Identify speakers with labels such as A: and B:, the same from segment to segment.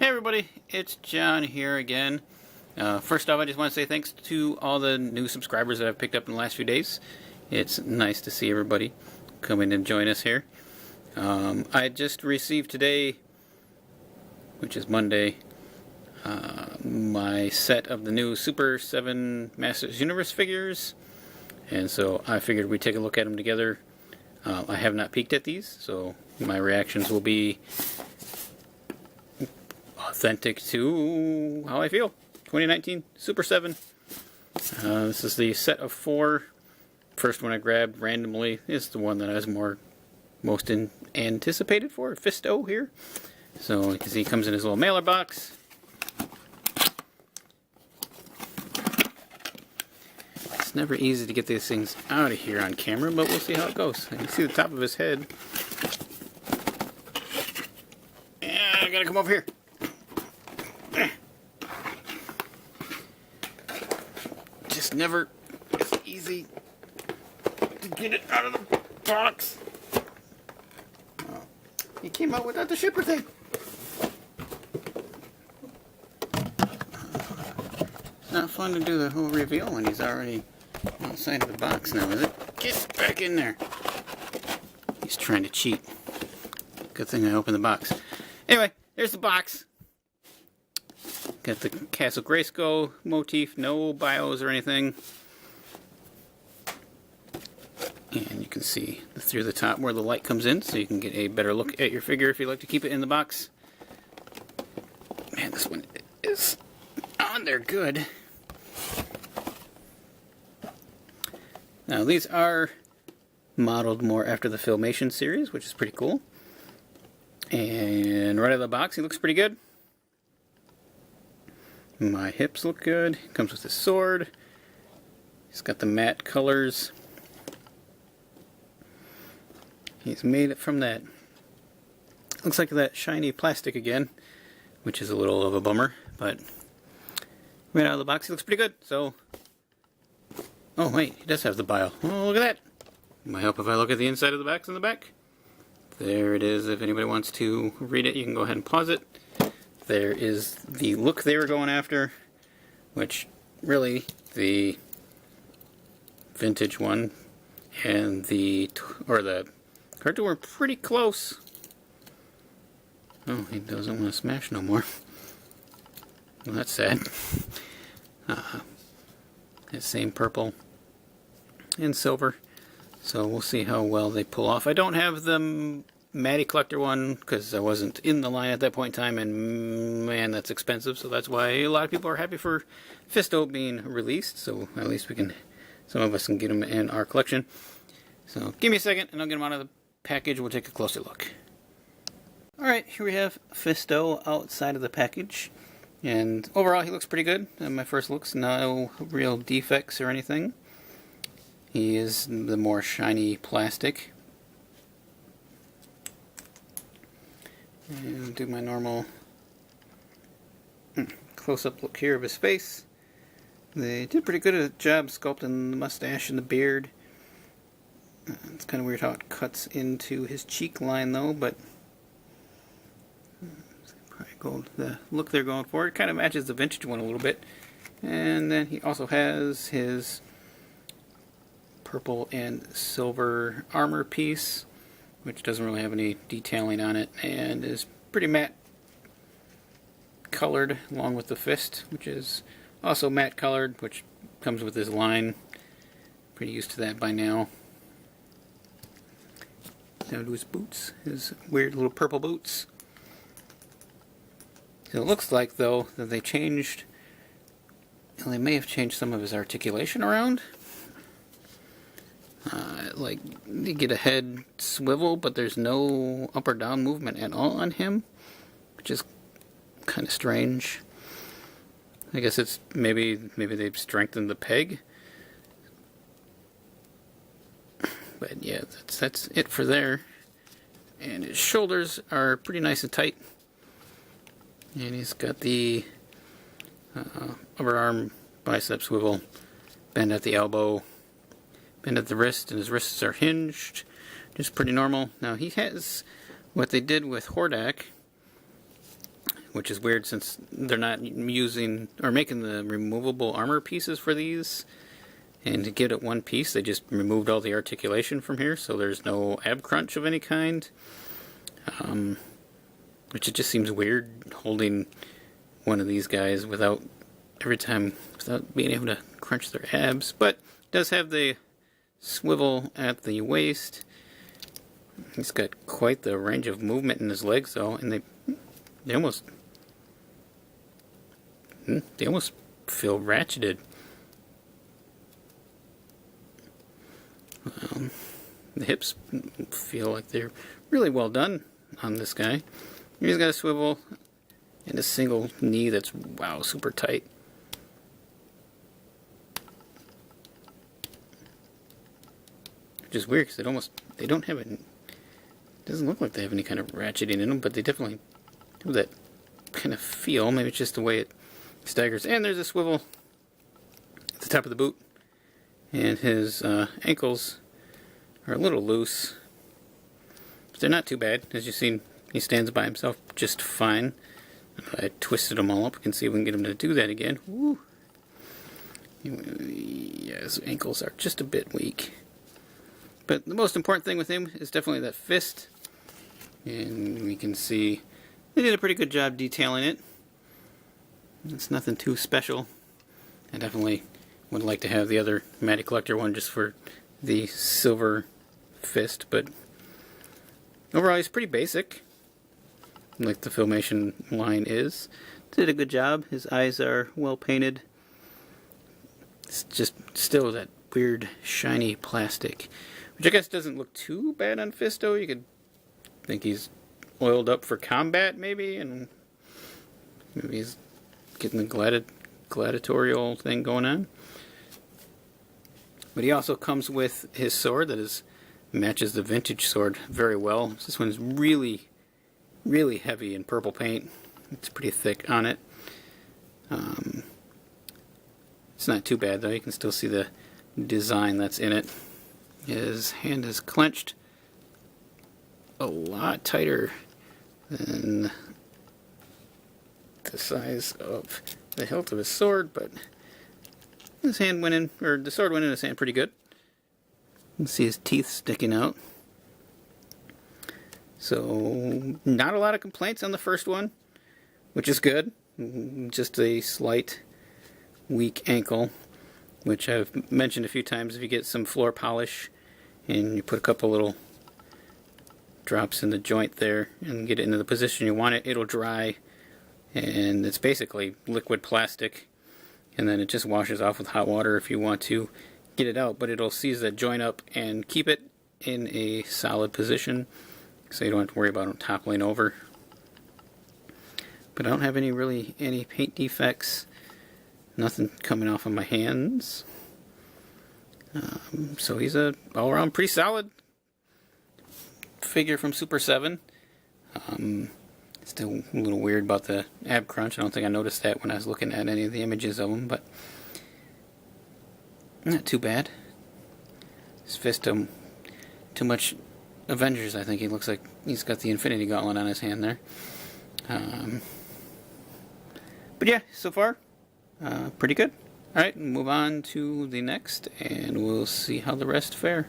A: Hey everybody, it's John here again. First off, I just want to say thanks to all the new subscribers that I've picked up in the last few days. It's nice to see everybody coming and join us here. I just received today, which is Monday, my set of the new Super 7 Masters Universe figures, and so I figured we'd take a look at them together. I have not peeked at these, so my reactions will be authentic to how I feel. 2019 Super 7. This is the set of 4. First one I grabbed randomly is the one that I was most anticipated for, FISTO here. So you can see he comes in his little mailer box. It's never easy to get these things out of here on camera, but we'll see how it goes. You can see the top of his head. Yeah, I gotta come over here. Just never it's easy to get it out of the box. Oh, he came out without the shipper thing. It's not fun to do the whole reveal when he's already outside of the box now, is it? Get back in there. He's trying to cheat. Good thing I opened the box. Anyway, there's the box. Got the Castle Grayskull motif, no bios or anything. And you can see through the top where the light comes in, so you can get a better look at your figure if you like to keep it in the box. Man, this one is on there good. Now, these are modeled more after the Filmation series, which is pretty cool. And right out of the box, he looks pretty good. My hips look good. Comes with his sword. He's got the matte colors. He's made it from that. Looks like that shiny plastic again, which is a little of a bummer, but right out of the box, he looks pretty good. So, oh wait, he does have the bio. Oh, look at that. Might help if I look at the inside of the box in the back. There it is. If anybody wants to read it, you can go ahead and pause it. There is the look they were going after, which really the vintage one and the cartoon were pretty close. Oh, he doesn't want to smash no more. Well, that's sad. That same purple and silver. So we'll see how well they pull off. I don't have the Matty Collector one because I wasn't in the line at that point in time, and man, that's expensive. So that's why a lot of people are happy for FISTO being released. So at least some of us can get them in our collection. So give me a second and I'll get them out of the package. We'll take a closer look. Alright, here we have FISTO outside of the package. And overall he looks pretty good. And my first looks, no real defects or anything. He is the more shiny plastic. And do my normal close-up look here of his face. They did pretty good at a job sculpting the mustache and the beard. It's kind of weird how it cuts into his cheek line though, but probably the look they're going for. It kind of matches the vintage one a little bit. And then he also has his purple and silver armor piece, which doesn't really have any detailing on it, and is pretty matte colored, along with the fist, which is also matte colored, which comes with his line. Pretty used to that by now. Down to his boots, his weird little purple boots. So it looks like, though, that they changed, well, they may have changed some of his articulation around. Like, you get a head swivel, but there's no up or down movement at all on him, which is kind of strange. I guess it's maybe they've strengthened the peg. But yeah, that's it for there. And his shoulders are pretty nice and tight. And he's got the upper arm bicep swivel, bend at the elbow, bend at the wrist, and his wrists are hinged. Just pretty normal. Now he has what they did with Hordak, which is weird since they're not using or making the removable armor pieces for these. And to get it one piece, they just removed all the articulation from here, so there's no ab crunch of any kind. Which it just seems weird holding one of these guys without being able to crunch their abs. But it does have the swivel at the waist. He's got quite the range of movement in his legs, though, and they almost feel ratcheted. The hips feel like they're really well done on this guy. He's got a swivel and a single knee that's, wow, super tight. Which is weird because they don't have it. Doesn't look like they have any kind of ratcheting in them, but they definitely have that kind of feel. Maybe it's just the way it staggers. And there's a swivel at the top of the boot. And his ankles are a little loose. But they're not too bad. As you've seen, he stands by himself just fine. If I twisted them all up, we can see if we can get him to do that again. Woo. Yeah, his ankles are just a bit weak. But the most important thing with him is definitely that fist. And we can see they did a pretty good job detailing it. It's nothing too special. I definitely would like to have the other Matty Collector one just for the silver fist, but overall he's pretty basic, like the Filmation line is. Did a good job. His eyes are well painted. It's just still that weird shiny plastic, which I guess doesn't look too bad on FISTO. You could think he's oiled up for combat maybe, and maybe he's getting the gladiatorial thing going on. But he also comes with his sword that matches the vintage sword very well. This one's really, really heavy in purple paint. It's pretty thick on it. It's not too bad though. You can still see the design that's in it. His hand is clenched a lot tighter than the size of the hilt of his sword, but his hand went in, or the sword went in his hand pretty good. You can see his teeth sticking out. So, not a lot of complaints on the first one, which is good. Just a slight weak ankle, which I've mentioned a few times. If you get some floor polish and you put a couple little drops in the joint there and get it into the position you want it, it'll dry. And it's basically liquid plastic. And then it just washes off with hot water if you want to get it out, but it'll seize that joint up and keep it in a solid position so you don't have to worry about them toppling over. But I don't have any paint defects, nothing coming off of my hands. So he's a all-around pretty solid figure from Super 7. Still a little weird about the ab crunch. I don't think I noticed that when I was looking at any of the images of him, but not too bad. His fist, too much Avengers, I think. He looks like he's got the Infinity Gauntlet on his hand there. But yeah, so far, pretty good. Alright, move on to the next, and we'll see how the rest fare.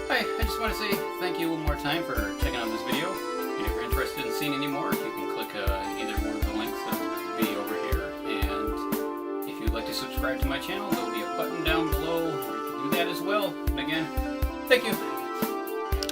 A: Hi, I just want to say thank you one more time for checking out this video. And if you're interested in seeing any more, you can click either one of the links that will be over here. And if you'd like to subscribe to my channel, there will be a button down below where you can do that as well. And again, thank you.